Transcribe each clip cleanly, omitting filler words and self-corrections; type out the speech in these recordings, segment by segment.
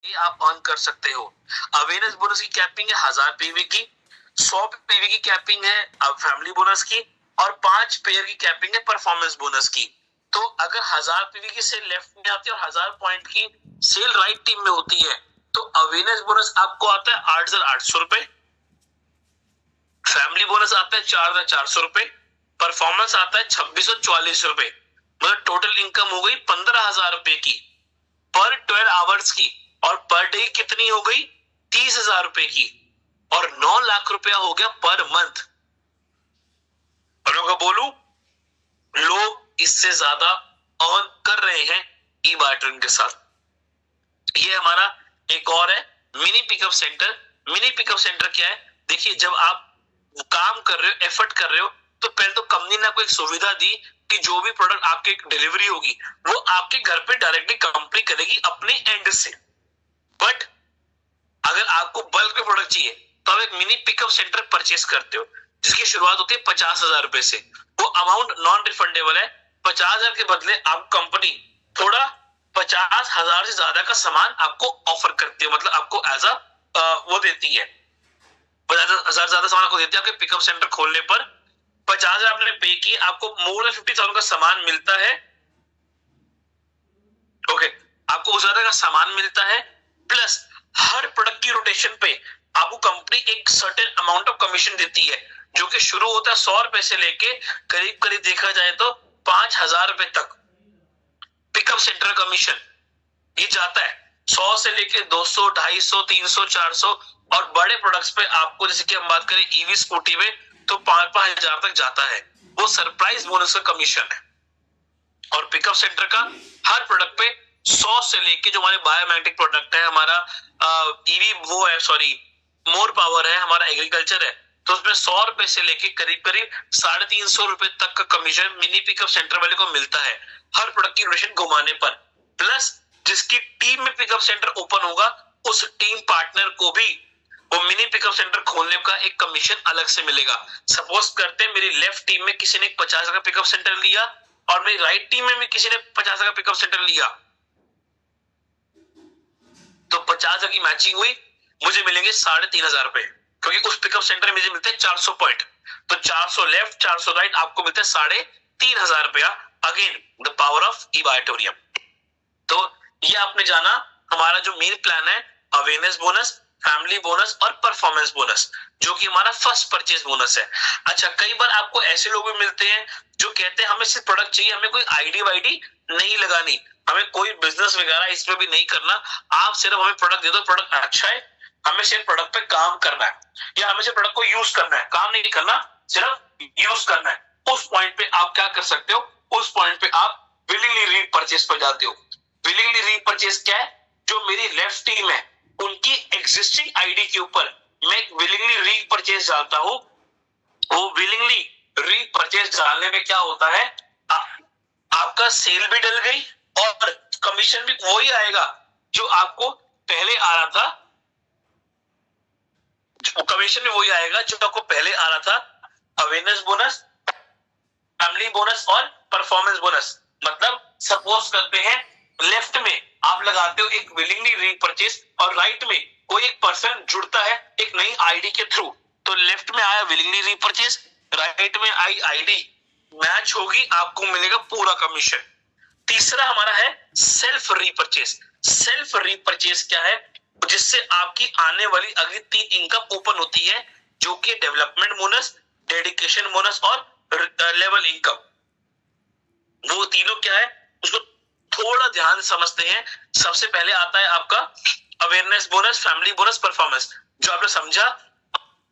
ये आप अर्न कर सकते हो। अवेयरनेस बोनस की कैपिंग है 1000 पीवी की, 100 पीवी की कैपिंग है फैमिली बोनस की, और 5 पेयर की कैपिंग है परफॉर्मेंस बोनस की। तो अगर 1000 पीवी की सेल लेफ्ट में आती है और 1000 पॉइंट की सेल राइट टीम में होती है, तो अवेयरनेस बोनस आपको आता है 8800 रुपए, फैमिली बोनस आता है 4400 रुपए, परफॉर्मेंस आता है 2644 रुपए। मतलब टोटल इनकम हो गई 15000 रुपए की पर 12 आवर्स की, और पर डे कितनी हो गई 30,000 रुपए की, और 9 लाख रुपया हो गया पर मंथ। और बोलू लोग इससे ज्यादा अर्न कर रहे हैं ई बार्टरिंग के साथ। ये हमारा एक और है mini pickup centre. Mini pickup centre क्या है, देखिए जब आप काम कर रहे हो, एफर्ट कर रहे हो, तो पहले तो कंपनी ने आपको एक सुविधा दी कि जो भी प्रोडक्ट आपकी डिलीवरी होगी वो आपके घर पे डायरेक्टली कंपनी करेगी अपने एंड से। बट अगर आपको बल्क में प्रोडक्ट चाहिए तो आप एक मिनी पिकअप सेंटर परचेस करते हो, जिसकी शुरुआत होती है 50,000 रुपए से। वो अमाउंट नॉन रिफंडेबल है। 50,000 के बदले आप कंपनी थोड़ा 50,000 से ज्यादा का सामान आपको ऑफर करती है, मतलब आपको एज वो देती है, 50,000 ज्यादा सामान आपको देती है। आपके पिकअप सेंटर खोलने पर 50,000 आपने पे किए, आपको मोर देन 50,000 का सामान मिलता है। ओके, आपको उस ज्यादा का सामान मिलता है, प्लस हर प्रोडक्ट की रोटेशन पे आपको कंपनी एक सर्टेन अमाउंट ऑफ कमीशन देती है, जो कि शुरू होता है 100 रुपए से लेके करीब करीब देखा जाए तो 5,000 रुपए तक पिकअप सेंटर कमीशन ये जाता है। 100 से लेके 200, 250, 300, 400, और बड़े प्रोडक्ट्स पे आपको जैसे कि हम बात करें ईवी स्कूटी में तो 5,000 तक जाता है। वो सरप्राइज बोनस का कमीशन है। और पिकअप सेंटर का हर प्रोडक्ट पे 100 से लेके जो हमारे बायोमेट्रिक प्रोडक्ट है, हमारा ईवी वो है, सॉरी मोर पावर है, हमारा एग्रीकल्चर है, तो उसमें 100 रुपए से लेके करीब करीब 350 रुपए तक का कमीशन मिनी पिकअप सेंटर वाले को मिलता है हर प्रोडक्ट की रोटेशन घुमाने पर। प्लस जिसकी टीम में पिकअप सेंटर ओपन होगा उस टीम पार्टनर को भी वो मिनी पिकअप सेंटर खोलने का एक कमीशन अलग से मिलेगा। सपोज करते हैं मेरी लेफ्ट टीम में किसी ने 50 का पिकअप सेंटर लिया और मेरी राइट टीम में भी किसी ने 50 का पिकअप सेंटर लिया, तो 50 की मैचिंग हुई, मुझे मिलेंगे 3,500 रुपए, क्योंकि उस पिकअप सेंटर में मुझे मिलते हैं 400 पॉइंट। तो 400 लेफ्ट 400 राइट आपको मिलते हैं 3,500 रुपया। अगेन द पावर ऑफ ई बायोटोरियम। तो ये आपने जाना हमारा जो मेन प्लान है, अवेयरनेस बोनस, फैमिली बोनस और परफॉर्मेंस बोनस, जो कि हमारा फर्स्ट परचेज बोनस है। अच्छा, कई बार आपको ऐसे लोग भी मिलते हैं जो कहते हैं हमें सिर्फ प्रोडक्ट चाहिए, हमें कोई आईडी वाईडी नहीं लगानी, हमें कोई बिजनेस वगैरह इसमें भी नहीं करना, आप सिर्फ हमें प्रोडक्ट दे दो, प्रोडक्ट अच्छा है, हमें सिर्फ प्रोडक्ट पे काम करना है, या हमें सिर्फ प्रोडक्ट को यूज करना है, काम नहीं करना, सिर्फ यूज करना है। उस पॉइंट पे आप क्या कर सकते हो, उस पॉइंट पे आप विलिंगली रीपरचेज पर जाते हो। विलिंगली रीपरचेज क्या है, जो मेरी लेफ्ट टीम है उनकी एग्जिस्टिंग आईडी के ऊपर मैं विलिंगली रीपरचेज डालता हूं। वो विलिंगली रीपरचेज डालने में क्या होता है, आपका सेल भी डल गई और कमीशन भी वही आएगा जो आपको पहले आ रहा था, कमीशन भी वही आएगा जो आपको पहले आ रहा था। अवेयरनेस बोनस, फैमिली बोनस और परफॉर्मेंस बोनस। मतलब सपोज करते हैं लेफ्ट में आप लगाते हो एक विलिंगली रीपरचेज और राइट में कोई एक पर्सन जुड़ता है एक नई आईडी के थ्रू, तो लेफ्ट में आया विलिंगली रीपरचेज, राइट में आई आईडी मैच होगी, आपको मिलेगा पूरा कमीशन। तीसरा हमारा है सेल्फ रीपरचेज। सेल्फ रीपरचेज क्या है, जिससे आपकी आने वाली अगली 3 इनकम ओपन होती है, जो कि डेवलपमेंट बोनस, डेडिकेशन बोनस और लेवल इनकम। वो तीनों क्या है उसको थोड़ा ध्यान समझते हैं। सबसे पहले आता है आपका awareness bonus, family bonus, performance. जो आपने समझा,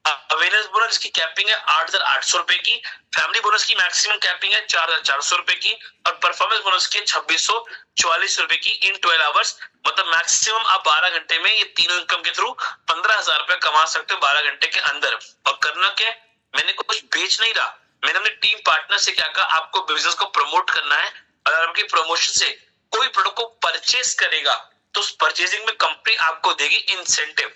अवेयरनेस बोनस की कैपिंग है 8,800 रुपए की, फैमिली बोनस की मैक्सिमम कैपिंग है 4,400 रुपए की, और परफॉर्मेंस बोनस की 2,644 रुपए की इन 12 आवर्स। मतलब मैक्सिमम आप 12 घंटे में ये तीनों इनकम के थ्रू 15,000 रुपए कमा सकते हो 12 घंटे के अंदर। और करना क्या, मैंने कुछ बेच नहीं रहा, मैंने अपने टीम पार्टनर से क्या कहा, आपको बिजनेस को प्रमोट करना है, अगर आपकी प्रमोशन से कोई प्रोडक्ट को परचेस करेगा तो उस परचेजिंग में कंपनी आपको देगी इंसेंटिव।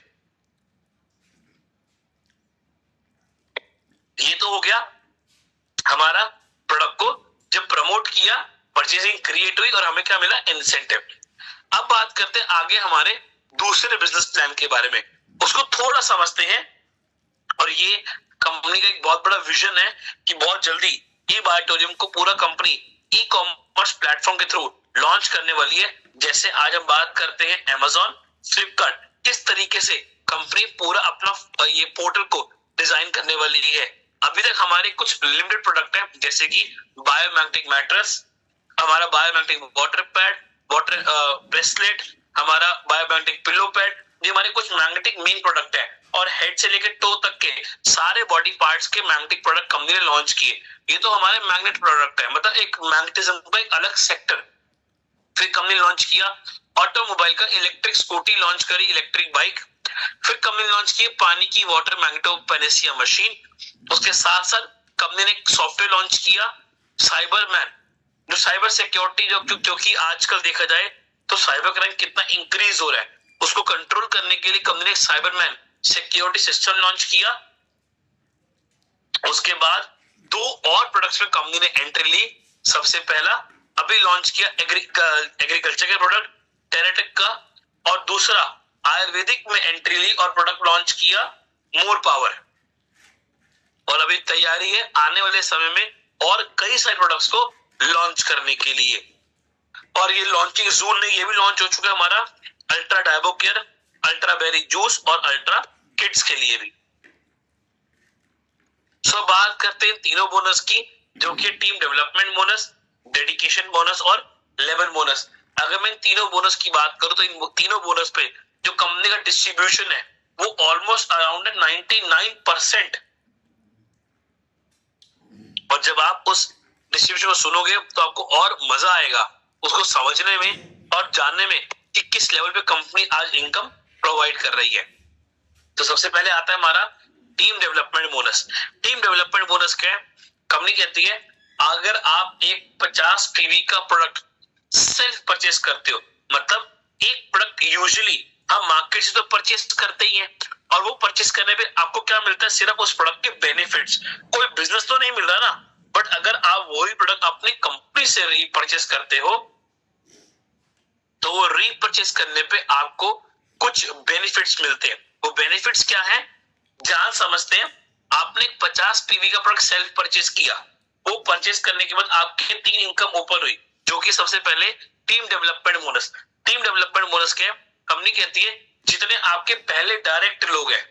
ये तो हो गया हमारा प्रोडक्ट को जब प्रमोट किया, परचेजिंग क्रिएट हुई और हमें क्या मिला, इंसेंटिव। अब बात करते हैं आगे हमारे दूसरे बिजनेस प्लान के बारे में, उसको थोड़ा समझते हैं। और ये कंपनी का एक बहुत बड़ा विजन है कि बहुत जल्दी ई बायोटोरियम को पूरा कंपनी ई कॉमर्स प्लेटफॉर्म के थ्रू लॉन्च करने वाली है। जैसे आज हम बात करते हैं अमेजॉन, फ्लिपकार्ट, किस तरीके से कंपनी पूरा अपना ये पोर्टल को डिजाइन करने वाली है। अभी तक हमारे कुछ लिमिटेड प्रोडक्ट है, जैसे कि बायोमैग्नेटिक मैट्रेस, हमारा biomagnetic water pad, water bracelet, हमारा बायोमैग्नेटिक पिलो पैड, ये हमारे कुछ मैग्नेटिक मेन प्रोडक्ट है। और हेड से लेकर टो तक के सारे बॉडी पार्ट्स के मैग्नेटिक प्रोडक्ट कंपनी ने लॉन्च किए। ये तो हमारे मैग्नेट प्रोडक्ट है, मतलब एक मैग्नेटिज्म का एक अलग सेक्टर। फिर कंपनी लॉन्च किया ऑटोमोबाइल का इलेक्ट्रिक स्कूटी लॉन्च करी, इलेक्ट्रिक बाइक। फिर कंपनी लॉन्च की पानी की वाटर मैग्नेटोपेनेसिया मशीन। उसके साथ साथ कंपनी ने एक सॉफ्टवेयर लॉन्च किया साइबरमैन, जो साइबर सिक्योरिटी, जो क्योंकि आजकल देखा जाए तो साइबर क्राइम कितना इंक्रीज हो रहा है, उसको कंट्रोल करने के लिए कंपनी ने साइबरमैन सिक्योरिटी सिस्टम लॉन्च किया। उसके बाद 2 और प्रोडक्ट्स में कंपनी ने एंट्री ली। सबसे पहला अभी लॉन्च किया एग्रीकल्चर के प्रोडक्ट टेराटेक का, और दूसरा आयुर्वेदिक में एंट्री ली और प्रोडक्ट लॉन्च किया मोर पावर। और अभी तैयारी है आने वाले समय में और कई सारे प्रोडक्ट्स को लॉन्च करने के लिए। और ये लॉन्चिंग जून में ये भी लॉन्च हो चुका है हमारा ultra diabo care, ultra berry juice और अल्ट्रा किड्स के लिए भी। सो बात करते हैं तीनों बोनस की, जो कि team development bonus, dedication bonus और लेवल बोनस। अगर मैं इन तीनों बोनस की बात करूं तो इन तीनों बोनस पे जो कंपनी का डिस्ट्रीब्यूशन है वो ऑलमोस्ट अराउंड 99%। और जब आप उस डिस्ट्रीब्यूशन को सुनोगे तो आपको और मजा आएगा उसको समझने में और जानने में कि किस लेवल पे कंपनी आज इनकम प्रोवाइड कर रही है। तो सबसे पहले आता है हमारा team development bonus. Team development bonus क्या है? कंपनी कहती है अगर आप एक 50 पीवी का प्रोडक्ट सेल्फ परचेस करते हो, मतलब एक प्रोडक्ट यूजुअली हम मार्केट से तो परचेस करते ही हैं, और वो परचेस करने पे आपको क्या मिलता है? सिर्फ उस प्रोडक्ट के बेनिफिट्स, कोई बिजनेस तो नहीं मिल रहा ना। बट अगर आप वही प्रोडक्ट अपनी कंपनी से रीपरचेस करते हो तो वो रीपरचेस करने पे आपको कुछ बेनिफिट्स मिलते हैं। वो बेनिफिट्स क्या है जान समझते हैं। आपने 50 पीवी का प्रोडक्ट सेल्फ परचेस किया, वो परचेस करने के बाद आपकी 3 इनकम ओपन हुई, जो कि सबसे पहले team development bonus. Team development bonus क्या है? कंपनी कहती है जितने आपके पहले डायरेक्ट लोग हैं,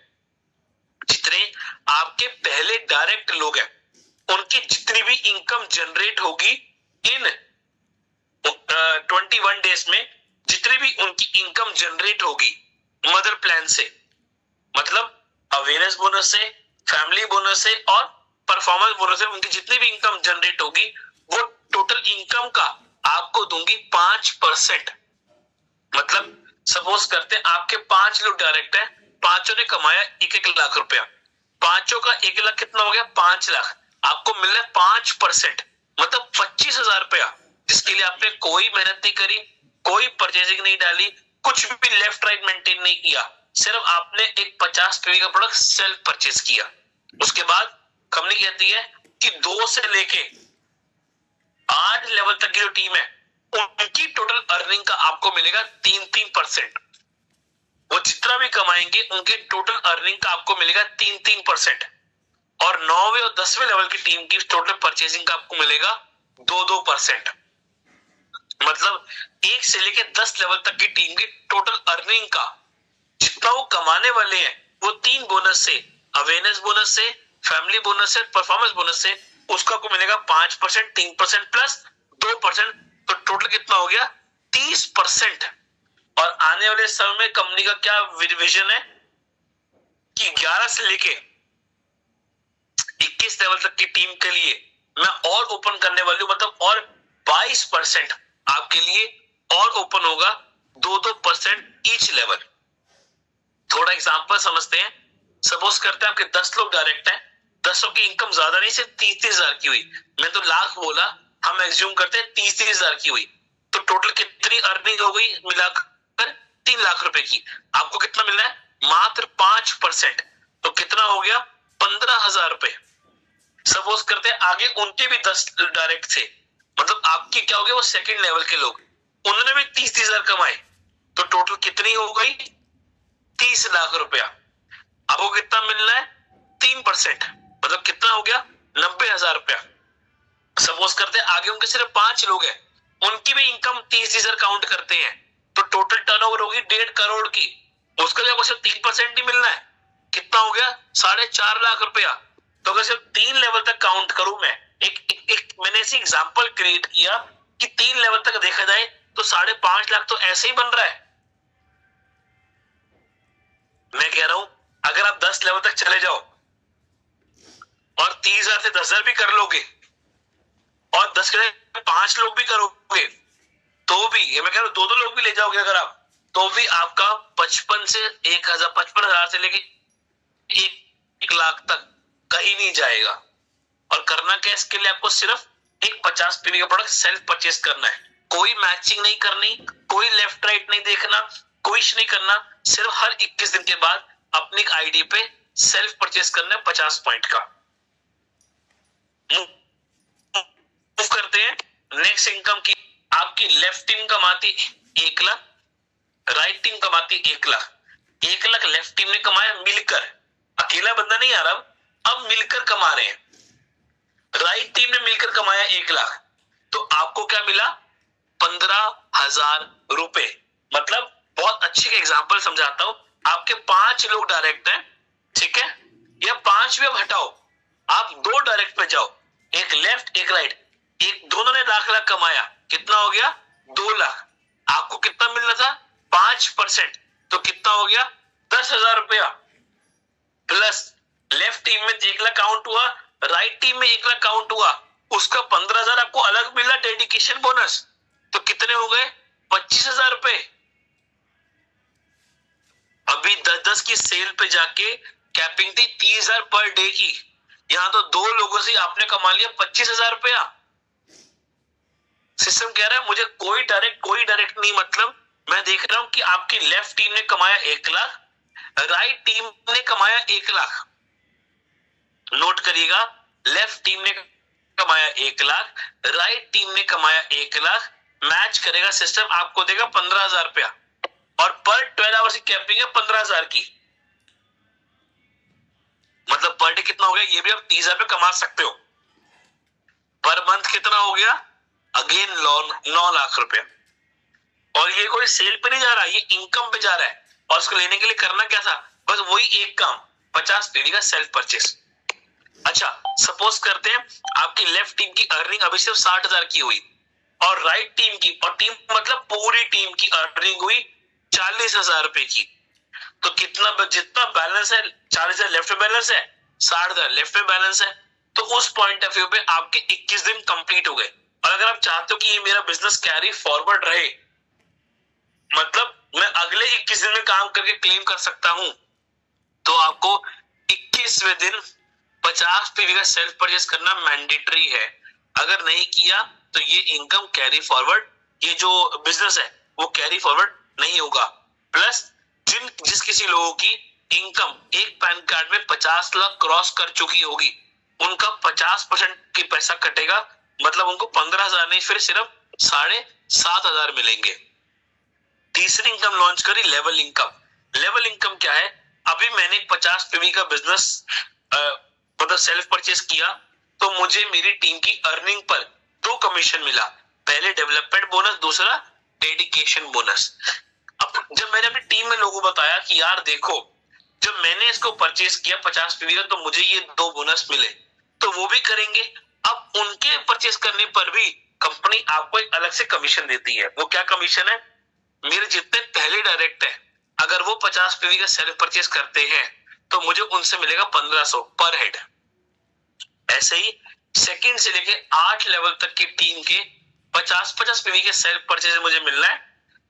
जितने आपके पहले डायरेक्ट लोग हैं, उनकी जितनी भी इनकम जनरेट होगी इन 21 डेज में, जितनी भी उनकी इनकम जनरेट होगी मदर प्लान से, मतलब अवेयरनेस बोनस से, फैमिली बोनस से और परफॉर्मेंस बोनस से, उनकी जितनी भी इनकम जनरेट होगी वो टोटल इनकम का आपको दूंगी 5%। मतलब सपोज करते हैं आपके 5 लोग डायरेक्ट हैं, पांचों ने कमाया 1-1 लाख रुपया, पांचों का 1 लाख कितना हो गया? 5 लाख। आपको मिल रहा है 5%, मतलब 25,000 रुपया, जिसके लिए आपने कोई मेहनत नहीं करी, कोई परचेजिंग नहीं डाली, कुछ भी लेफ्ट राइट मेंटेन नहीं किया, सिर्फ आपने एक 50 पीवी का प्रोडक्ट सेल्फ परचेज किया। उसके बाद कंपनी कहती है कि 2 से लेके 8 लेवल तक की जो टीम है उनकी टोटल अर्निंग का आपको मिलेगा 3-3%। वो जितना भी कमाएंगे उनके टोटल अर्निंग का आपको मिलेगा 3-3%। और 9वें और 10वें लेवल की टीम की टोटल परचेजिंग का आपको मिलेगा 2-2%। मतलब 1 से लेकर 10 लेवल तक की टीम की टोटल अर्निंग का जितना वो कमाने वाले हैं वो 3 बोनस से, अवेयरनेस बोनस से, फैमिली बोनस से, परफॉर्मेंस बोनस से, उसका आपको मिलेगा 5%, 3% प्लस 2%, तो टोटल कितना हो गया? 30%। और आने वाले समय में कंपनी का क्या विजन है कि 11 से लेके 21 लेवल तक की टीम के लिए मैं और ओपन करने वाली हूं, मतलब और 22% आपके लिए और ओपन होगा, 2-2% ईच लेवल। थोड़ा एग्जांपल समझते हैं। सपोज करते हैं आपके 10 लोग डायरेक्ट हैं, 10 की इनकम ज्यादा नहीं, सिर्फ 30,000 की हुई। मैं तो लाख बोला, हम एज्यूम करते हैं 30,000 की हुई, तो टोटल कितनी अर्निंग हो गई मिलाकर? 3 लाख रुपए की। आपको कितना मिलना है? मात्र 5%, तो कितना हो गया? 15,000 रुपए। सपोज करते हैं आगे उनके भी 10 डायरेक्ट थे, मतलब आपकी क्या हो गया? वो सेकंड लेवल के लोग, उन्होंने भी 30,000 कमाए, तो टोटल कितनी हो गई? 30 लाख रुपया। आपको कितना मिलना है? 3%, मतलब कितना हो गया? 90,000 रुपया। सपोज करते हैं आगे उनके सिर्फ 5 लोग हैं, उनकी भी इनकम 30,000 काउंट करते हैं, तो टोटल टर्नओवर होगी 1.5 करोड़ की। उसका जब सिर्फ 3% ही मिलना है, कितना हो गया? 4.5 लाख रुपया। तो अगर सिर्फ 3 लेवल तक काउंट करूं मैं, एक मैंने ऐसी एग्जांपल क्रिएट किया कि 3 लेवल तक देखा जाए तो 5.5 लाख तो ऐसे ही बन रहा है। मैं कह रहा हूं अगर आप 10 लेवल तक चले जाओ और 30,000 से 10,000 भी कर लोगे और 10 के 5 लोग भी करोगे, तो भी ये मैं कह रहा हूं 2-2 लोग भी ले जाओगे अगर आप, तो भी आपका 55 से 55,000 से लेके 1 लाख तक कहीं नहीं जाएगा। और करना क्या इसके लिए? आपको सिर्फ एक 50 पीवी का प्रोडक्ट सेल्फ परचेज करना है, कोई मैचिंग नहीं करनी, कोई लेफ्ट राइट नहीं देखना, कुछ नहीं करना, सिर्फ हर 21 दिन के बाद अपनी आईडी पे सेल्फ परचेज करना है 50 पॉइंट का। मूव करते हैं नेक्स्ट इनकम की। आपकी लेफ्ट टीम कमाती 1 लाख, राइट टीम कमाती 1 लाख। 1 लाख लेफ्ट टीम ने कमाया मिलकर, अकेला बंदा नहीं आ रहा, अब मिलकर कमा रहे हैं। राइट टीम ने मिलकर कमाया 1 लाख, तो आपको क्या मिला? 15,000 रुपए। मतलब बहुत अच्छी एग्जांपल समझाता हूं, आपके 5 लोग डायरेक्ट हैं, ठीक है, या 5 भी अब हटाओ, आप 2 डायरेक्ट पे जाओ, एक लेफ्ट एक राइट, एक दोनों ने लाख कमाया, कितना हो गया? 2 लाख। आपको कितना मिलना था? 5%, तो कितना हो गया? 10,000 रुपया। प्लस लेफ्ट टीम में 1 लाख काउंट हुआ, राइट टीम में 1 लाख काउंट हुआ, उसका 15,000 आपको अलग मिला डेडिकेशन बोनस, तो कितने हो गए? 25,000 रुपए। अभी 10-10 की सेल पे जाके कैपिंग थी 30,000 पर डे की, यहां तो 2 लोगों से आपने कमा लिया 25,000 रुपया। सिस्टम कह रहा है मुझे कोई डायरेक्ट नहीं, मतलब मैं देख रहा हूं कि आपकी लेफ्ट टीम ने कमाया 1 लाख, राइट टीम ने कमाया 1 लाख। नोट करिएगा, लेफ्ट टीम ने कमाया 1 लाख, राइट टीम ने कमाया 1 लाख, मैच करेगा सिस्टम, आपको देगा 15,000 रुपया, और पर 12 आवर्स की कैपिंग है 15,000 की, मतलब पर डे कितना हो गया? ये भी आप 30,000 पे कमा सकते हो। पर मंथ कितना हो गया? अगेन 9 लाख रुपया। और ये कोई सेल पे नहीं जा रहा, ये इनकम पे जा रहा है, और उसको लेने के लिए करना क्या था? बस वही एक काम, 50 पीवी का सेल्फ परचेस। अच्छा, सपोज करते हैं आपकी लेफ्ट टीम की अर्निंग अभी सिर्फ 60,000 की हुई, और राइट टीम की, और टीम मतलब पूरी टीम की अर्निंग हुई 40,000 रुपए की, तो कितना जितना बैलेंस है 40,000 लेफ्ट में बैलेंस है, 60,000 लेफ्ट में बैलेंस है, तो उस पॉइंट ऑफ व्यू पे आपके 21 दिन कंप्लीट हो गए। और अगर आप चाहते हो कि ये मेरा बिजनेस कैरी फॉरवर्ड रहे, मतलब मैं अगले 21 दिन में काम करके क्लेम कर सकता हूं, तो आपको 21वें दिन 50 पीवी का सेल्फ परचेस करना मैंडेटरी है। अगर नहीं किया तो ये इनकम कैरी फॉरवर्ड, ये जो बिजनेस है वो कैरी फॉरवर्ड नहीं होगा। प्लस जिस किसी लोगों की इनकम एक पैन कार्ड में 50 लाख क्रॉस कर चुकी होगी, उनका 50% की पैसा कटेगा, मतलब उनको 15,000 नहीं फिर सिर्फ 7,500 मिलेंगे। तीसरी इनकम लॉन्च करी, लेवल इनकम। लेवल इनकम क्या है? अभी मैंने 50 पीवी का बिजनेस मतलब सेल्फ परचेस किया, तो मुझे मेरी टीम की अर्निंग पर 2 कमीशन मिला, पहले डेवलपमेंट बोनस, दूसरा डेडिकेशन बोनस। अब जब मैंने अपनी टीम में लोगों को बताया कि यार देखो, जब मैंने इसको परचेस किया 50 पीवी का, तो मुझे ये 2 बोनस मिले, तो वो भी करेंगे। अब उनके परचेस करने पर भी कंपनी आपको एक अलग से कमीशन देती है। वो क्या कमीशन है? मेरे जितने पहले डायरेक्ट है, अगर वो 50 पीवी का सेल्फ परचेस करते हैं तो मुझे उनसे मिलेगा 1,500 पर हेड। ऐसे ही सेकंड से लेके 8 लेवल तक की टीम के 50-50 पीवी के सेल्फ परचेस मुझे मिलना है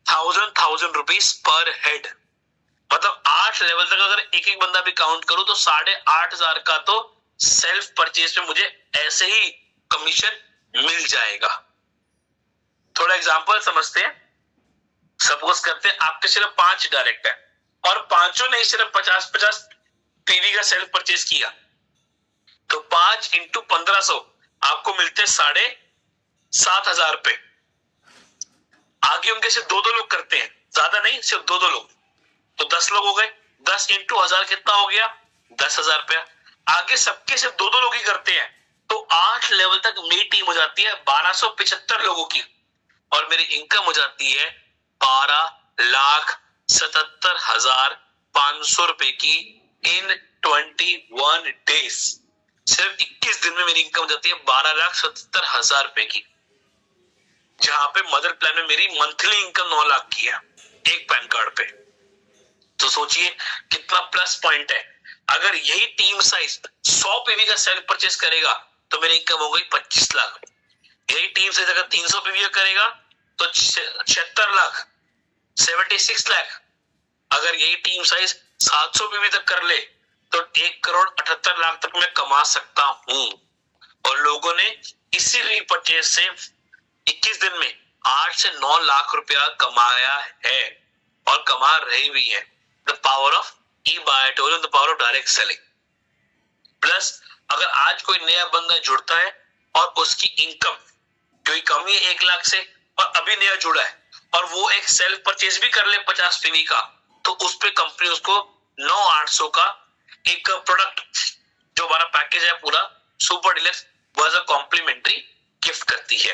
1,000 रुपीज पर हेड। मतलब 8 लेवल तक अगर एक एक बंदा भी काउंट करूं तो 8,500 का तो सेल्फ परचेस में मुझे ऐसे ही कमीशन मिल जाएगा। थोड़ा एग्जांपल समझते हैं। सपोज करते हैं आपके सिर्फ 5 डायरेक्ट है और पांचों ने सिर्फ 50-50 पीवी का सेल्फ परचेस किया, तो 5 इंटू 1,500 आपको मिलते 7,500 रुपए। आगे उनके सिर्फ 2-2 लोग करते हैं, ज्यादा नहीं, सिर्फ 2-2 लोग, तो 10 लोग हो गए। 10 इंटू 1000 कितना हो गया? 10,000 रुपया। आगे सबके सिर्फ 2-2 लोग ही करते हैं, तो 8 लेवल तक मेरी टीम हो जाती है 1275 लोगों की, और मेरी इनकम हो जाती है 12,77,500 रुपए की इन 21 डेज। सिर्फ 21 दिन में मेरी इनकम हो जाती है 12,77,000 रुपए की, जहां पे मदर प्लान में मेरी मंथली इनकम 9 लाख की है एक पैन कार्ड पे। तो सोचिए कितना प्लस पॉइंट है। अगर यही टीम साइज 100 पीवी का सेल्फ परचेस करेगा तो मेरी इनकम हो गई 25 लाख। यही टीम साइज अगर 300 पीवी का करेगा तो 76 लाख, 76 लाख। अगर यही टीम साइज 700 पीवी तक कर ले तो 1,78,00,000 तक मैं कमा सकता हूं। और लोगों ने इसी रीपरचेस से 21 दिन में 8 से 9 लाख रुपया कमाया है और कमा रहे भी है। The power of ebuy token, the power of direct selling. Plus अगर आज कोई नया बंदा जुड़ता है और उसकी इनकम जो कम है 1 लाख से, और अभी नया जुड़ा है और वो एक सेल्फ परचेज भी कर ले 50 पीवी का, तो उस पे कंपनी उसको 9,800 का एक प्रोडक्ट जो हमारा पैकेज है पूरा सुपर डीलक्स, वो एज अ कॉम्प्लीमेंट्री गिफ्ट करती है।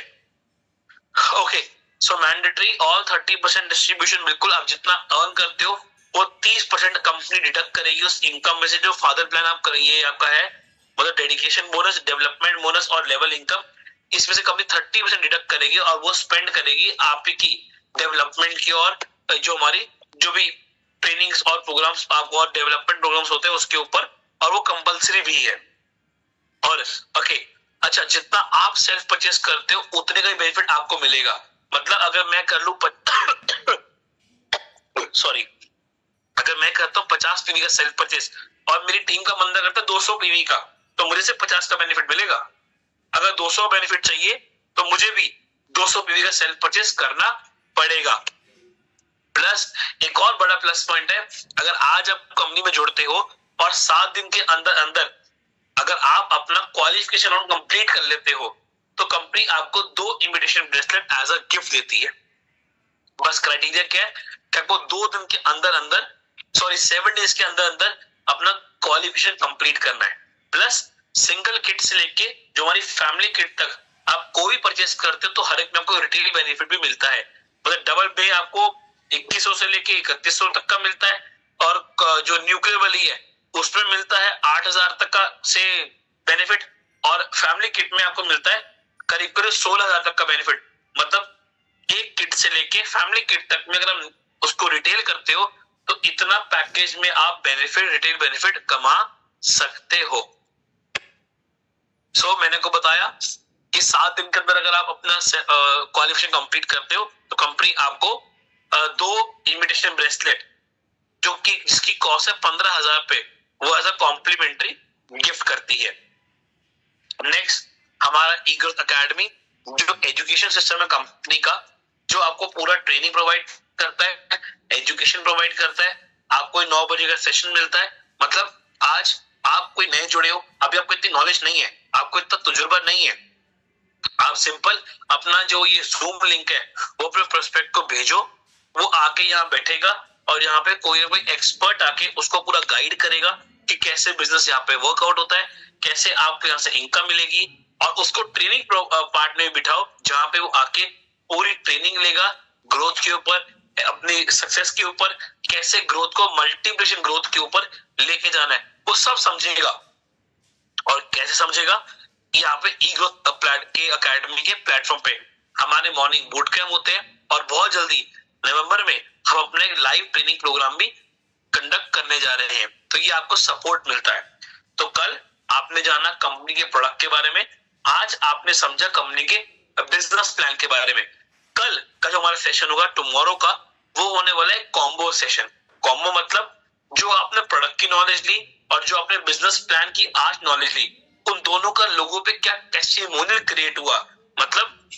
ओके, सो मैंडेटरी ऑल 30% डिस्ट्रीब्यूशन। बिल्कुल आप जितना अर्न करते हो वो 30% कंपनी डिडक्ट करेगी उस इनकम में से। जो फादर प्लान आप करेंगे आपका है, मतलब डेडिकेशन बोनस, डेवलपमेंट बोनस और लेवल इनकम, इसमें से कंपनी 30% डिडक्ट करेगी और वो स्पेंड करेगी आपकी डेवलपमेंट की, और जो हमारी जो भी ट्रेनिंग्स और प्रोग्राम्स आपको और डेवलपमेंट प्रोग्राम्स होते हैं उसके ऊपर, और वो कंपलसरी भी है। और ओके, अच्छा, जितना आप सेल्फ परचेस करते हो उतने का ही बेनिफिट आपको मिलेगा। मतलब अगर मैं कर लू सॉरी, अगर मैं करता हूँ 50 पीवी का सेल्फ परचेस और मेरी टीम का बंदा करता है 200 पीवी का, तो मुझे सिर्फ 50 का बेनिफिट मिलेगा। अगर 200 बेनिफिट चाहिए तो मुझे भी 200 पीवी का सेल्फ परचेस करना पड़ेगा। प्लस एक और बड़ा प्लस पॉइंट है, अगर आज आप कंपनी में जुड़ते हो और 7 दिन के अंदर अंदर अगर आप अपना क्वालिफिकेशन राउंड कंप्लीट कर लेते हो तो कंपनी आपको 2 invitation bracelet as a gift देती है। बस क्राइटेरिया क्या है कि आपको 2 दिन के अंदर अंदर, सॉरी 7 डेज के अंदर अंदर अपना क्वालिफिकेशन कंप्लीट करना है। प्लस सिंगल किट से लेके जो हमारी फैमिली किट तक आप कोई परचेस करते हो तो हर एक में आपको रिटेल बेनिफिट भी मिलता है। मतलब डबल पे आपको 2100 से लेके 3100 तक का मिलता है, और जो न्यूक्लियर वाली है उसमें मिलता है 8,000 तक का से बेनिफिट, और फैमिली किट में आपको मिलता है करीब करीब 16,000 तक का बेनिफिट। मतलब एक किट से लेके फैमिली किट तक में अगर हम उसको रिटेल करते हो तो इतना पैकेज में आप बेनिफिट, रिटेल बेनिफिट कमा सकते हो। सो मैंने को बताया कि 7 दिन के अंदर अगर आप अपना क्वालिफिकेशन कंप्लीट करते हो तो कंपनी आपको 2 इन्विटेशन ब्रेसलेट जो कि जिसकी कॉस्ट है 15,000 पे, वो एज अ कॉम्प्लीमेंट्री गिफ्ट करती है। नेक्स्ट हमारा ई-ग्रोथ एकेडमी, जो एजुकेशन सिस्टम है कंपनी का, जो आपको पूरा ट्रेनिंग प्रोवाइड करता है, एजुकेशन प्रोवाइड करता है। आपको 9 बजे का सेशन मिलता है। मतलब आज आप कोई नए जुड़े हो, अभी आपको इतनी नॉलेज नहीं है, आपको इतना तजुर्बा नहीं है, आप सिंपल अपना जो ये जूम लिंक है वो अपने प्रोस्पेक्ट को भेजो, वो आके यहाँ बैठेगा और यहाँ पे कोई ना कोई एक्सपर्ट आके उसको पूरा गाइड करेगा कि कैसे बिजनेस यहाँ पे वर्कआउट होता है, कैसे आपको यहाँ से इनकम मिलेगी, और उसको ट्रेनिंग पार्ट में बिठाओ जहाँ पे वो आके पूरी ट्रेनिंग लेगा ग्रोथ के ऊपर, अपनी सक्सेस के ऊपर, कैसे ग्रोथ को मल्टीप्लिकेशन ग्रोथ के ऊपर लेके जाना है, वो सब समझेगा। और कैसे समझेगा, यहाँ पे ई-ग्रोथ के अकेडमी के प्लेटफॉर्म पे हमारे मॉर्निंग बूट कैंप होते हैं, और बहुत जल्दी नवंबर में हम अपने लाइव ट्रेनिंग प्रोग्राम भी कंडक्ट करने जा रहे हैं, तो ये आपको सपोर्ट मिलता है। तो कल आपने जाना कंपनी के प्रोडक्ट के बारे में, आज आपने समझा कंपनी के बिजनेस प्लान के बारे में। कल का जो हमारा सेशन होगा टुमारो का, वो होने वाला है कॉम्बो सेशन। कॉम्बो मतलब जो आपने प्रोडक्ट की नॉलेज ली और जो आपने बिजनेस प्लान की आज नॉलेज ली, उन दोनों का लोगों पे क्या टेस्टिमोनियल क्रिएट हुआ, मतलब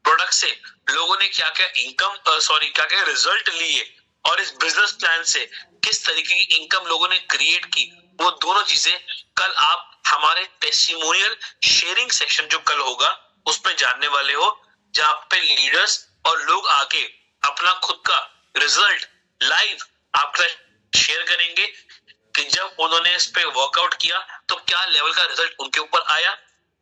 प्रोडक्ट से लोगों ने क्या क्या इनकम क्या क्या रिजल्ट लिए, और इस बिजनेस प्लान से किस तरीके की इनकम लोगों ने क्रिएट की, वो दोनों चीजें कल आप हमारे टेस्टिमोनियल शेयरिंग सेशन जो कल होगा उसमें जानने वाले हो, जहां पे लीडर्स और लोग आके अपना खुद का रिजल्ट लाइव आपका शेयर करेंगे कि जब उन्होंने इस पे वर्कआउट किया तो क्या लेवल का रिजल्ट उनके ऊपर आया,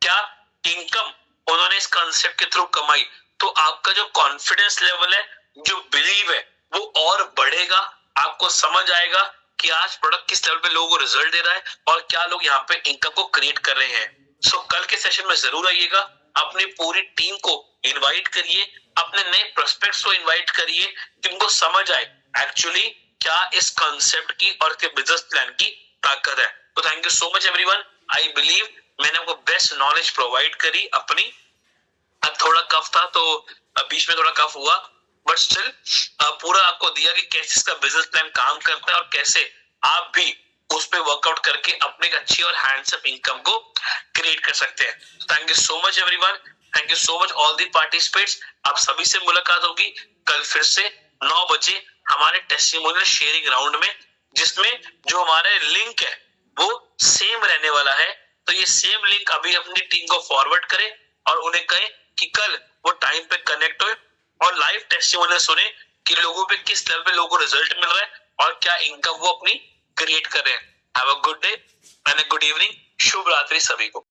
क्या इनकम उन्होंने इस कंसेप्ट के थ्रू कमाई। तो आपका जो कॉन्फिडेंस लेवल है, जो बिलीव है, वो और बढ़ेगा। आपको समझ आएगा कि आज प्रोडक्ट किस लेवल पे लोगों को रिजल्ट दे रहा है और क्या लोग यहाँ पे इनकम को क्रिएट कर रहे हैं। सो कल के सेशन में जरूर आइएगा, अपनी पूरी टीम को इनवाइट करिए, अपने नए प्रोस्पेक्ट्स को इनवाइट करिए कि उनको समझ आए एक्चुअली क्या इस कॉन्सेप्ट की और इसके बिजनेस प्लान की ताकत है। तो thank you so much everyone. I believe मैंने आपको बेस्ट नॉलेज प्रोवाइड करी अपनी। अब थोड़ा कफ था तो बीच में थोड़ा कफ हुआ, बट स्टिल पूरा आपको दिया कि कैसे इसका बिजनेस प्लान काम करता है और कैसे आप भी उस पे वर्कआउट करके अपने एक अच्छी और हैंडसम इनकम को क्रिएट कर सकते हैं। Thank you so much everyone, thank you so much all the participates. आप सभी से मुलाकात होगी कल फिर से 9 बजे हमारे टेस्टिमोनियल शेयरिंग राउंड में, जिसमें जो हमारे लिंक है वो सेम रहने वाला है। तो ये सेम लिंक अभी अपनी टीम को फॉरवर्ड करें और उन्हें कहें कि कल वो टाइम पे कनेक्ट हो और लाइव टेस्टिमोनियल सुने कि लोगों पे किस लेवल पे लोगों को रिजल्ट मिल रहा है और क्या इनकम वो अपनी क्रिएट कर रहे हैं। Have a good day and a good evening. शुभ रात्रि सभी को।